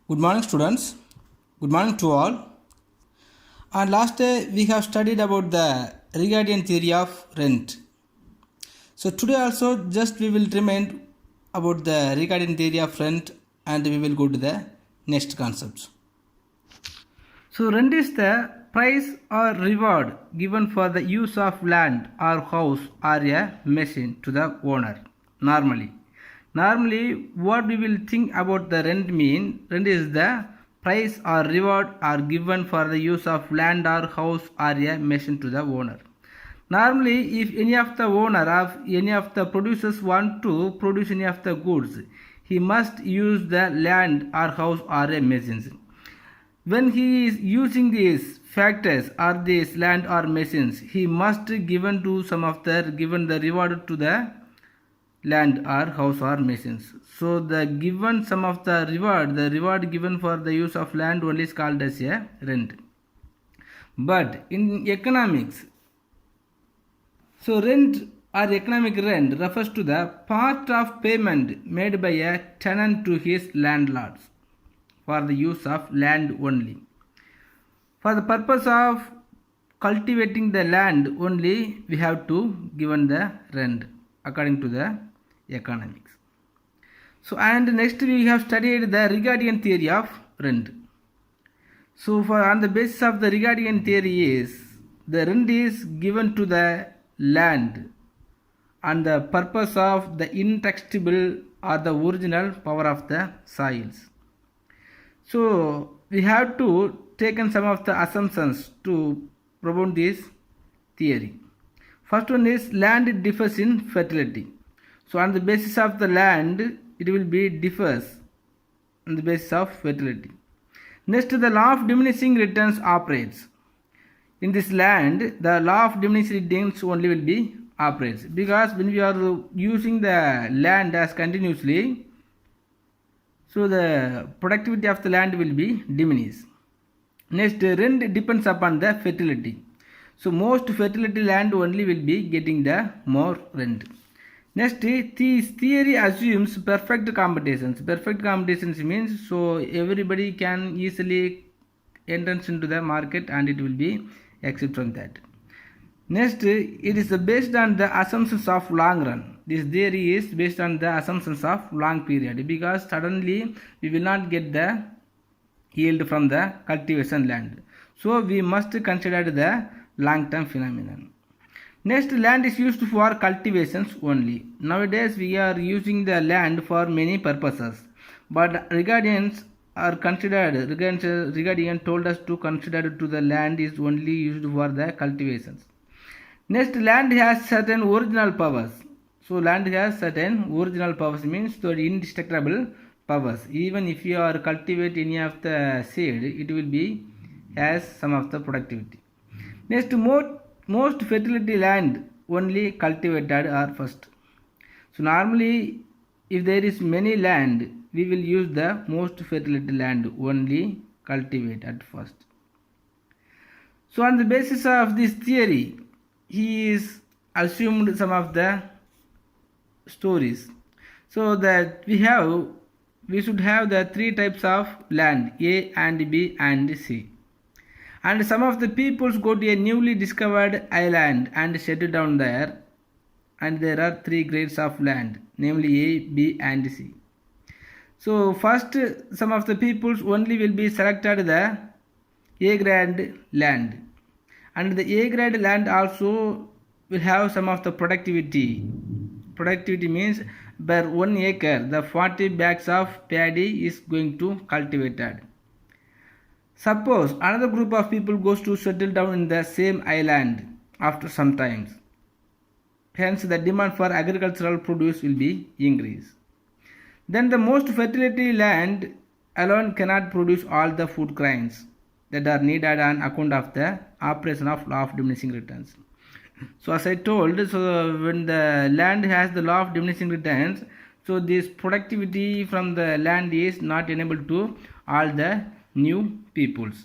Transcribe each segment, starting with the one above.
Good morning, students. Good morning to all. And last day we have studied about the Hegelian theory of rent. So today also just we will remind about the Hegelian theory of rent and we will go to the next concepts. So rent is the price or reward given for the use of land or house or a machine to the owner normally. Normally, what we will think about the rent is the price or reward are given for the use of land or house or a machine to the owner. Normally, if any of the owner of any of the producers want to produce any of the goods, he must use the land or house or a machine. When he is using these factors or these land or machines, he must given to some of the given the reward to the land or house or machines. So the given some of the reward given for the use of land only is called as a rent. But in economics, so rent or economic rent refers to the part of payment made by a tenant to his landlords for the use of land only. For the purpose of cultivating the land only, we have to given the rent according to the economics. So and next we have studied the Hegelian theory of rent. So for on the basis of the Hegelian theory is the rent is given to the land and the purpose of the indestructible or the original power of the soils. So we have to taken some of the assumptions to prove this theory. First one is land differs in fertility. So on the basis of the land, it will be differs on the basis of fertility. Next, the law of diminishing returns operates. In this land, the law of diminishing returns only will be operates because when we are using the land as continuously, so the productivity of the land will be diminished. Next, rent depends upon the fertility. So most fertility land only will be getting the more rent. Next, this theory assumes perfect competitions. Perfect competitions means so everybody can easily enter into the market and it will be except from that. Next, it is based on the assumptions of long run. This theory is based on the assumptions of long period because suddenly we will not get the yield from the cultivation land. So we must consider the long term phenomenon. Next, land is used for cultivations only. Nowadays we are using the land for many purposes, but Hegelians are considered, Hegelian told us to consider to the land is only used for the cultivations. Next, land has certain original powers. So land has certain original powers means the indestructible powers. Even if you are cultivate any of the seed, it will be has some of the productivity. Next, most fertility land only cultivated are first. So normally if there is many land, we will use the most fertility land only cultivate at first. So on the basis of this theory, he is assumed some of the stories. So that we should have the three types of land, A and B and C. And some of the peoples go to a newly discovered island and settle down there, and there are three grades of land, namely A, B and C. So first some of the peoples only will be selected the A grade land, and the A grade land also will have some of the productivity. Productivity means per 1 acre the 40 bags of paddy is going to cultivated. Suppose another group of people goes to settle down in the same island after some time. Hence the demand for agricultural produce will be increased. Then the most fertility land alone cannot produce all the food grains that are needed on account of the operation of law of diminishing returns. So as I told, so when the land has the law of diminishing returns, so this productivity from the land is not enabled to all the new peoples.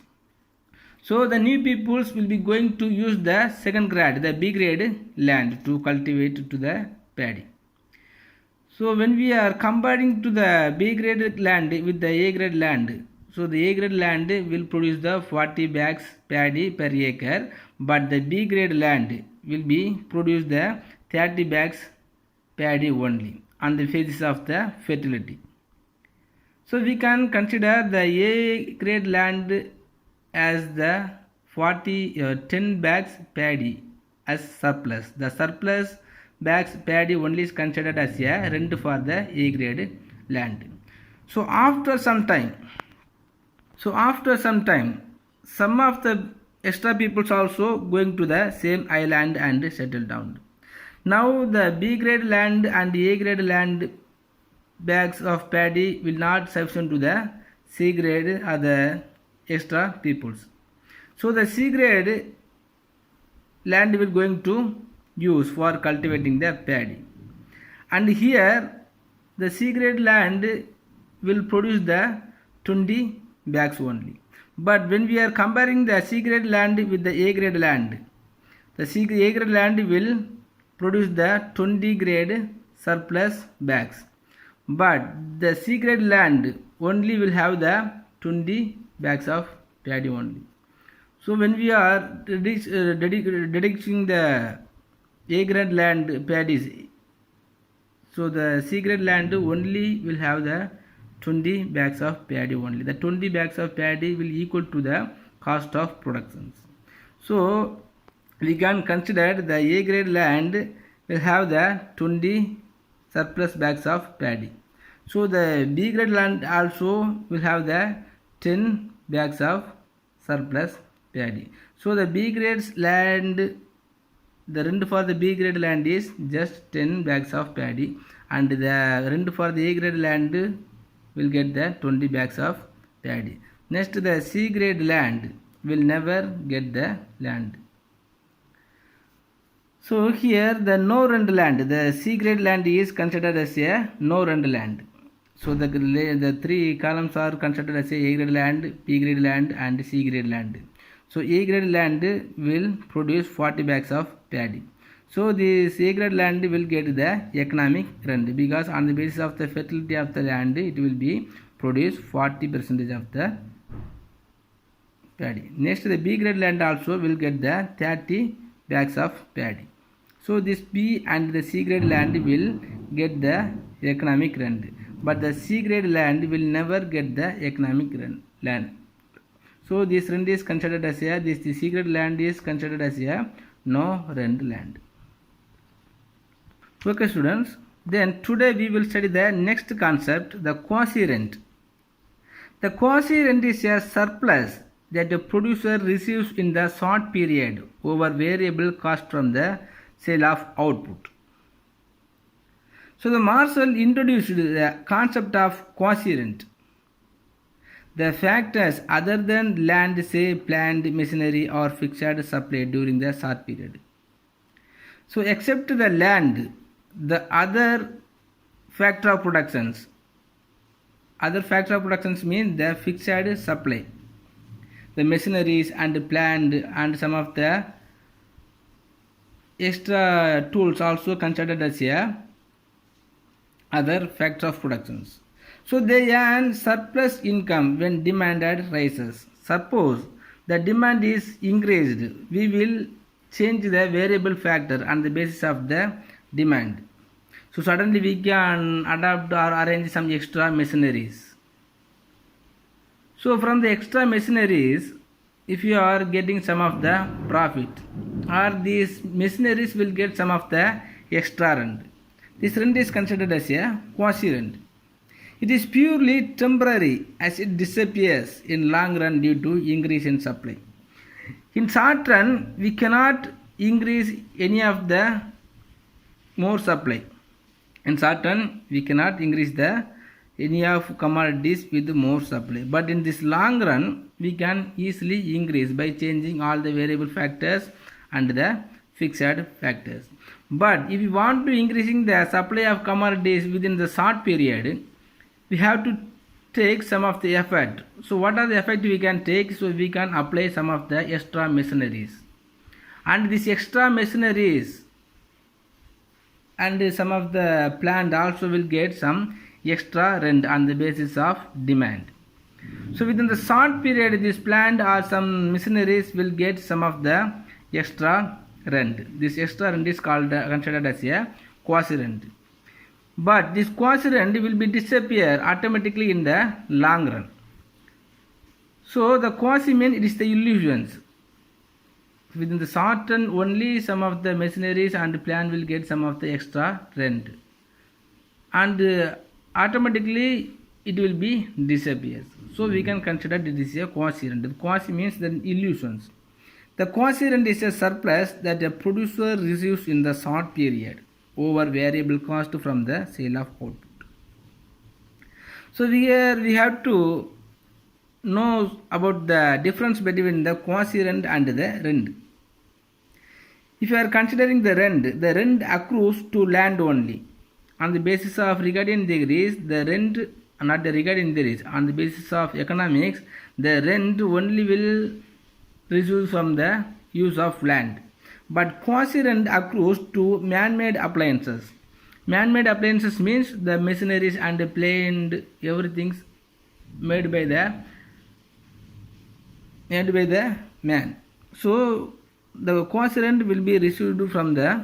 So the new peoples will be going to use the second grade, the B grade land to cultivate to the paddy. So when we are comparing to the B grade land with the A grade land, so the A grade land will produce the 40 bags paddy per acre, but the B grade land will be produce the 30 bags paddy only on the basis of the fertility. So we can consider the A grade land as the 10 bags paddy as surplus. The surplus bags paddy only is considered as a rent for the A grade land. So after some time, some of the extra peoples also going to the same island and settle down. Now the B grade land and A grade land bags of paddy will not sufficient to the C grade or the extra peoples. So the C grade land will going to use for cultivating the paddy, and here the C grade land will produce the 20 bags only. But when we are comparing the C grade land with the A grade land, the A grade land will produce the 20 grade surplus bags, but the C grade land only will have the 20 bags of paddy only. So when we are deducting the A grade land paddies, so the C grade land only will have the 20 bags of paddy only. The 20 bags of paddy will equal to the cost of productions. So we can consider the A grade land will have the 20 surplus bags of paddy. So the B grade land also will have the 10 bags of surplus paddy. So the B grade land, the rent for the B grade land is just 10 bags of paddy, and the rent for the A grade land will get the 20 bags of paddy. Next, the C grade land will never get the land. So here the no rent land, the C grade land is considered as a no rent land. So the three columns are considered as A grade land, B grade land and C grade land. So A grade land will produce 40 bags of paddy. So this A grade land will get the economic rent, because on the basis of the fertility of the land it will be produce 40% of the paddy. Next, the B grade land also will get the 30 bags of paddy. So this B and the C grade land will get the economic rent, but the C grade land will never get the economic land. So this rent is considered as the C grade land is considered as a no rent land. Okay students, then today we will study the next concept, the quasi rent. The quasi rent is a surplus that the producer receives in the short period over variable cost from the sale of output. So the Marshall introduced the concept of quasi rent. The factors other than land, say plant, machinery or fixed supply during the short period. So except the land, the other factor of productions mean the fixed supply, the machineries and plant and some of the extra tools also considered as a other factor of productions. So they earn surplus income when demand rises. Suppose the demand is increased, we will change the variable factor on the basis of the demand. So suddenly we can adapt or arrange some extra machineries. So from the extra machineries, if you are getting some of the profit, or these machineries will get some of the extra rent. This rent is considered as a quasi rent. It is purely temporary as it disappears in long run due to increase in supply. In short run, we cannot increase any of the more supply. In short run, we cannot increase the any of commodities with more supply. But in this long run, we can easily increase by changing all the variable factors and the fixed factors. But if we want to increasing the supply of commodities within the short period, we have to take some of the effort. So what are the effect we can take? So we can apply some of the extra machineries, and these extra machineries and some of the plant also will get some extra rent on the basis of demand. So within the short period, this plant or some machineries will get some of the extra rent. This extra rent is called considered as a quasi rent. But this quasi rent will be disappear automatically in the long run. So the quasi means it is the illusions. Within the short run only some of the machineries and plant will get some of the extra rent, and automatically it will be disappears. So we can consider this is a quasi rent. The quasi means the illusions. The quasi rent is a surplus that a producer receives in the short period over variable cost from the sale of output. So here we have to know about the difference between the quasi rent and the rent. If you are considering the rent accrues to land only. On the basis of Ricardian theories, the rent, not the Ricardian theories, on the basis of economics, the rent only will receive from the use of land. But quasi rent accrues to man-made appliances. Man-made appliances means the machineries and the plant, everything made by the man. So the quasi rent will be received from the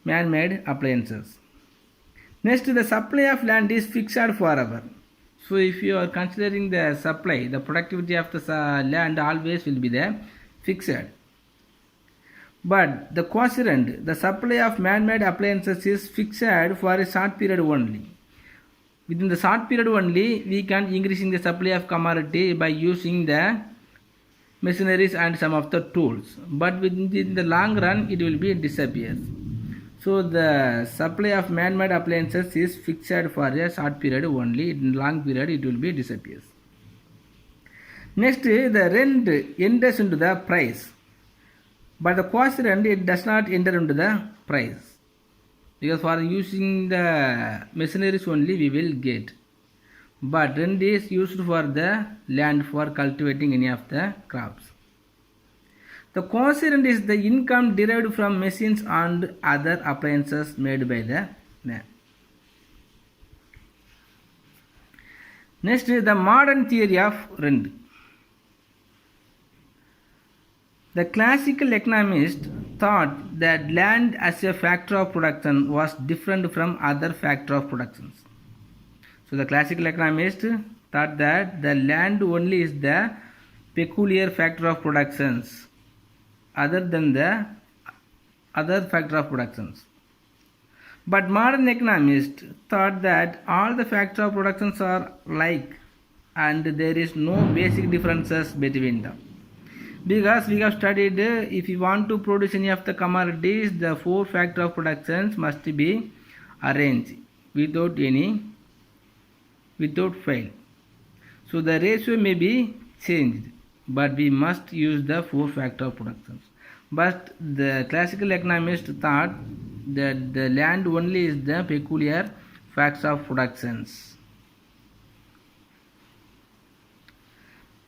man-made appliances. Next, the supply of land is fixed forever. So if you are considering the supply, the productivity of the land always will be the fixed. But the quasi rent, the supply of man-made appliances is fixed for a short period only. Within the short period only, we can increasing the supply of commodity by using the machineries and some of the tools. But within the long run, it will be disappears. So the supply of man-made appliances is fixed for a short period only. In long period, it will be disappears. Next, the rent enters into the price. But the quasi rent, it does not enter into the price. Because for using the machineries only we will get. But rent is used for the land for cultivating any of the crops. The quasi rent is the income derived from machines and other appliances made by the man. Next is the modern theory of rent. The classical economist thought that land as a factor of production was different from other factor of productions. So the classical economist thought that the land only is the peculiar factor of productions other than the other factor of productions. But modern economists thought that all the factor of productions are like and there is no basic differences between them. Because we have studied if you want to produce any of the commodities, the four factor of productions must be arranged without fail. So the ratio may be changed, but we must use the four factor of productions. But the classical economist thought that the land only is the peculiar factor of productions.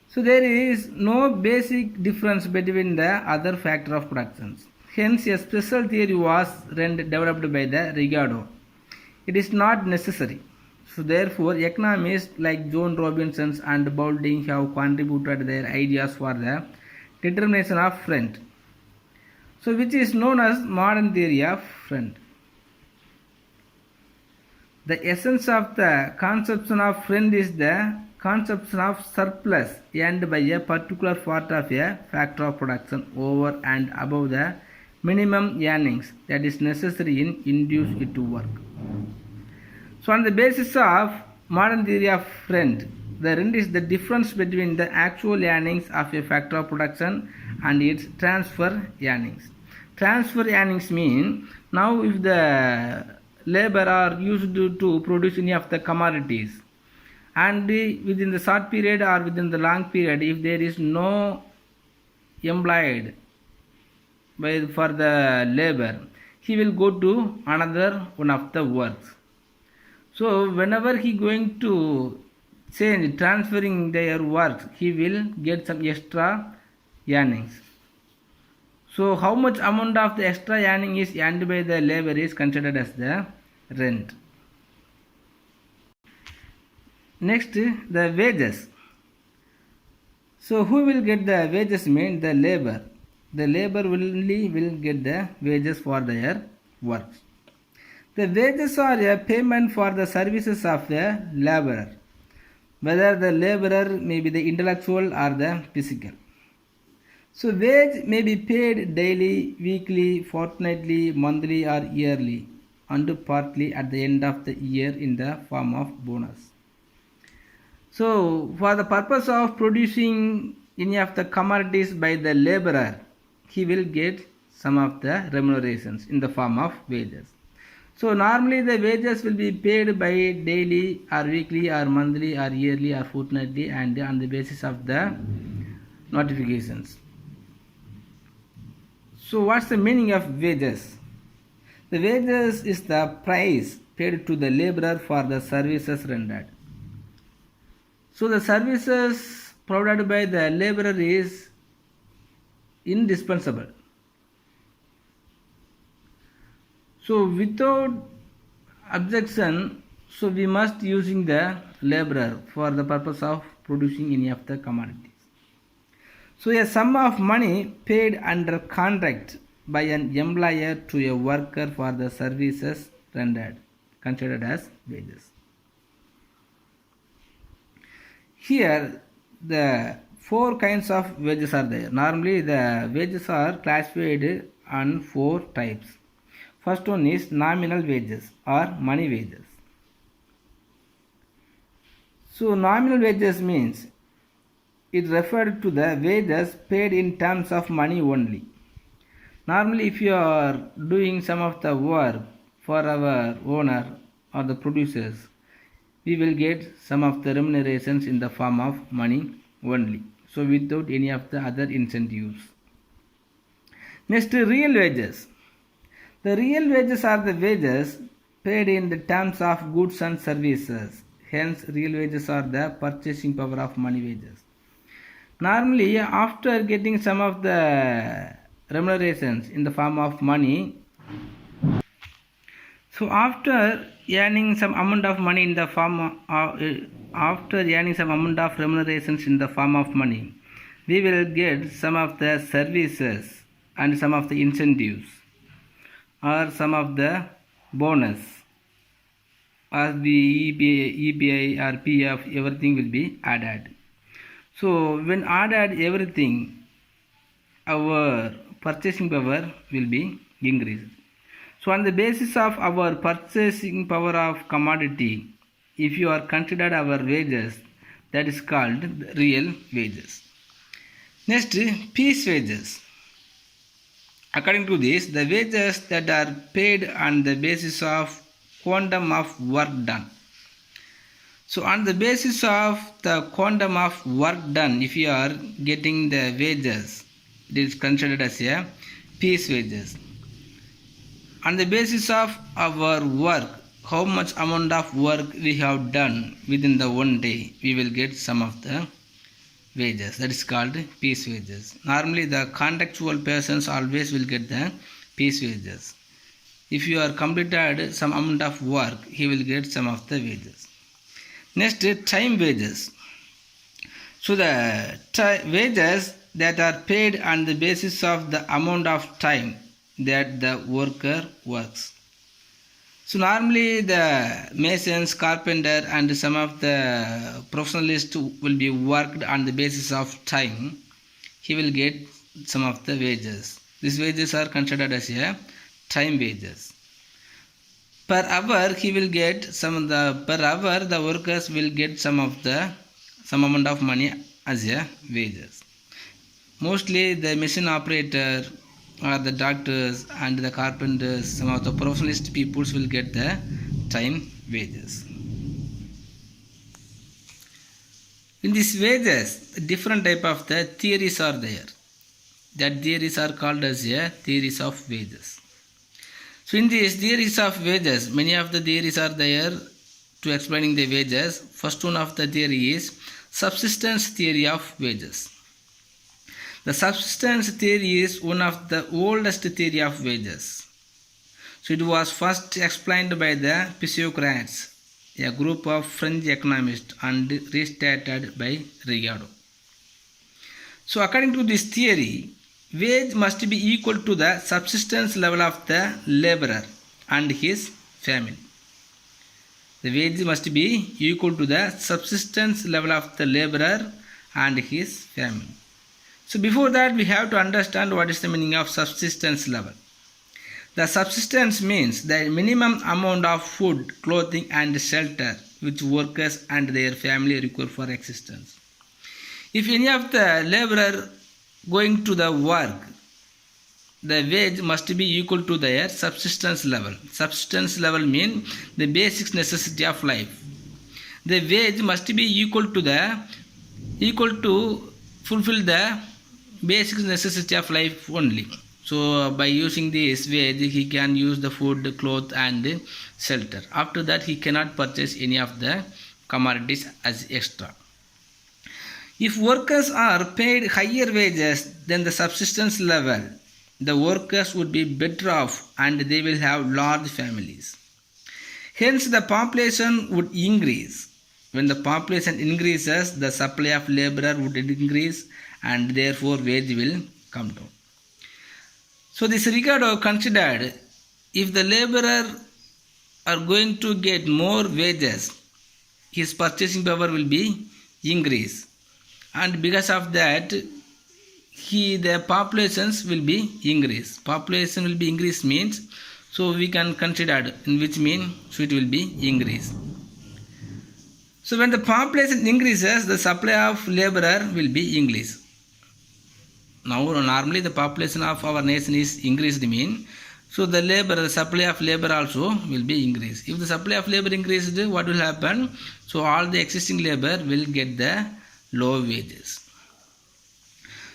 So there is no basic difference between the other factor of productions. Hence a special theory was developed by the Ricardo. It is not necessary. So therefore economists like John Robinson and Baldwin have contributed their ideas for the determination of rent. So which is known as modern theory of rent. The essence of the conception of rent is the conception of surplus earned by a particular part of a factor of production over and above the minimum earnings that is necessary in induce it to work. So on the basis of modern theory of rent, the rent is the difference between the actual earnings of a factor of production and its transfer earnings. Transfer earnings mean now if the labor are used to produce any of the commodities, and within the short period or within the long period, if there is no employed for the labor, he will go to another one of the works. So whenever he going to change, transferring their works, he will get some extra earnings. So how much amount of the extra earning is earned by the labor is considered as the rent. Next, the wages. So who will get the wages mean the labor. The labor only will get the wages for their work. The wages are a payment for the services of the laborer, whether the laborer may be the intellectual or the physical. So wage may be paid daily, weekly, fortnightly, monthly or yearly, and partly at the end of the year in the form of bonus. So for the purpose of producing any of the commodities by the laborer, he will get some of the remunerations in the form of wages. So normally the wages will be paid by daily or weekly or monthly or yearly or fortnightly and on the basis of the notifications. So what's the meaning of wages? The wages is the price paid to the laborer for the services rendered. So the services provided by the laborer is indispensable. So without objection, so we must using the laborer for the purpose of producing any of the commodities. So a sum of money paid under contract by an employer to a worker for the services rendered, considered as wages. Here the four kinds of wages are there. Normally the wages are classified on four types. First one is nominal wages or money wages. So nominal wages means it referred to the wages paid in terms of money only. Normally if you are doing some of the work for our owner or the producers, we will get some of the remunerations in the form of money only. So without any of the other incentives. Next, real wages. The real wages are the wages paid in the terms of goods and services. Hence, real wages are the purchasing power of money wages. Normally, after getting some of the remunerations in the form of money, so after earning some amount of money in the form of, after earning some amount of remunerations in the form of money, we will get some of the services and some of the incentives or some of the bonus or the EPI or PF, everything will be added. So when added everything, our purchasing power will be increased. So on the basis of our purchasing power of commodity, if you are considered our wages, that is called real wages. Next, piece wages. According to this, the wages that are paid on the basis of quantum of work done. So on the basis of the quantum of work done, if you are getting the wages, it is considered as a piece wages. On the basis of our work, how much amount of work we have done within the one day, we will get some of the wages. That is called piece wages. Normally the contractual persons always will get the piece wages. If you are completed some amount of work, he will get some of the wages. Next, time wages. So the wages that are paid on the basis of the amount of time that the worker works. So normally the masons, carpenter and some of the professionalists will be worked on the basis of time. He will get some of the wages. These wages are considered as a time wages. Per hour he will get some of the, per hour the workers will get some amount of money as a wages. Mostly the machine operator or the doctors and the carpenters, some of the professionalist peoples will get the time wages. In these wages, different type of the theories are there. That theories are called as a theories of wages. So in these theories of wages, many of the theories are there to explaining the wages. First one of the theory is subsistence theory of wages. The subsistence theory is one of the oldest theory of wages. So it was first explained by the Physiocrats, a group of French economists, and restated by Ricardo. So according to this theory, wage must be equal to the subsistence level of the laborer and his family. The wage must be equal to the subsistence level of the laborer and his family. So before that, we have to understand what is the meaning of subsistence level. The subsistence means the minimum amount of food, clothing and shelter which workers and their family require for existence. If any of the laborer going to the work, the wage must be equal to their subsistence level. Subsistence level means the basic necessity of life. The wage must be equal to fulfill the basic necessity of life only. So by using this wage, he can use the food, cloth and shelter. After that, he cannot purchase any of the commodities as extra. If workers are paid higher wages than the subsistence level, the workers would be better off and they will have large families. Hence, the population would increase. When the population increases, the supply of labor would increase and therefore wage will come down. So this Ricardo considered if the laborer are going to get more wages, his purchasing power will be increased, and because of that the populations will be increased. Population will be increased means, so we can consider in which mean so it will be increased. So when the population increases, the supply of laborer will be increased. Now normally the population of our nation is increased mean, so the supply of labor also will be increased. If the supply of labor increased, what will happen? So all the existing labor will get the low wages.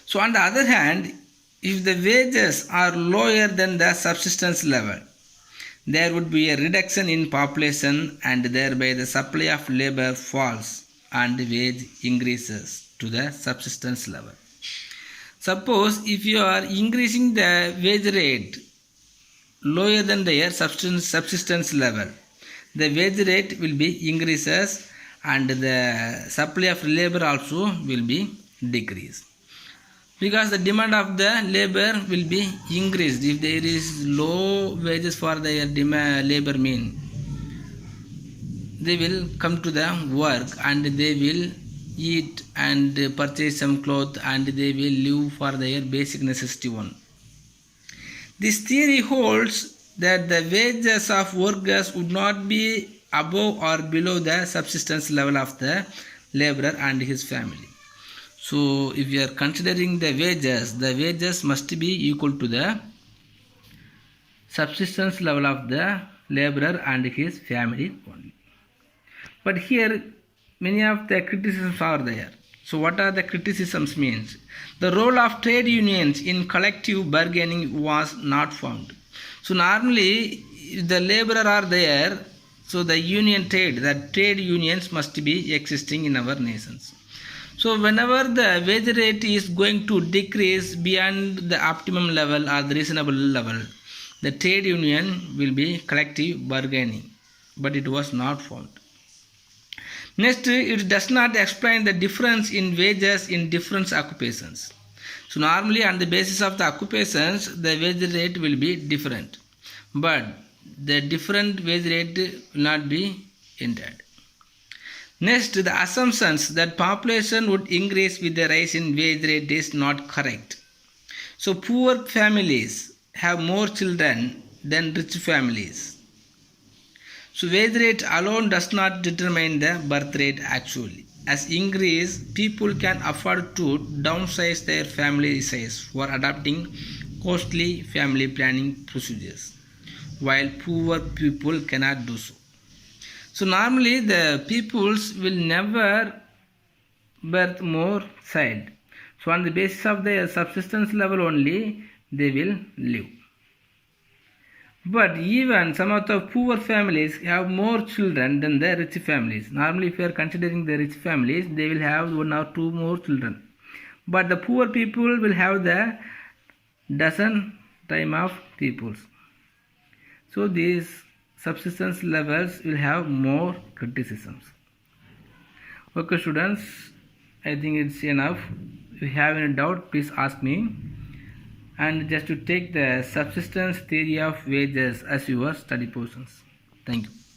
So on the other hand, if the wages are lower than the subsistence level, there would be a reduction in population and thereby the supply of labor falls and wage increases to the subsistence level. Suppose if you are increasing the wage rate lower than their subsistence level, the wage rate will be increases and the supply of labor also will be decreased. Because the demand of the labor will be increased. If there is low wages for their labor mean, they will come to the work and they will eat and purchase some clothes and they will live for their basic necessity one. This theory holds that the wages of workers would not be above or below the subsistence level of the laborer and his family. So if we are considering the wages must be equal to the subsistence level of the laborer and his family only. But here many of the criticisms are there. So what are the criticisms means? The role of trade unions in collective bargaining was not found. So normally if the laborer are there, so the trade unions must be existing in our nations. So whenever the wage rate is going to decrease beyond the optimum level or the reasonable level, the trade union will be collective bargaining, but it was not found. Next, it does not explain the difference in wages in different occupations. So normally on the basis of the occupations, the wage rate will be different, but the different wage rate will not be entered. Next, the assumptions that population would increase with the rise in wage rate is not correct. So poor families have more children than rich families. So wage rate alone does not determine the birth rate actually. As increase, people can afford to downsize their family size for adopting costly family planning procedures, while poor people cannot do so. So normally the peoples will never birth more child. So on the basis of their subsistence level only they will live. But even some of the poor families have more children than the rich families. Normally if you are considering the rich families, they will have 1 or 2 more children. but the poor people will have the dozen time of peoples. So these subsistence levels will have more criticisms. Okay students, I think it's enough. If you have any doubt, please ask me. And just to take the subsistence theory of wages as your study portions. Thank you.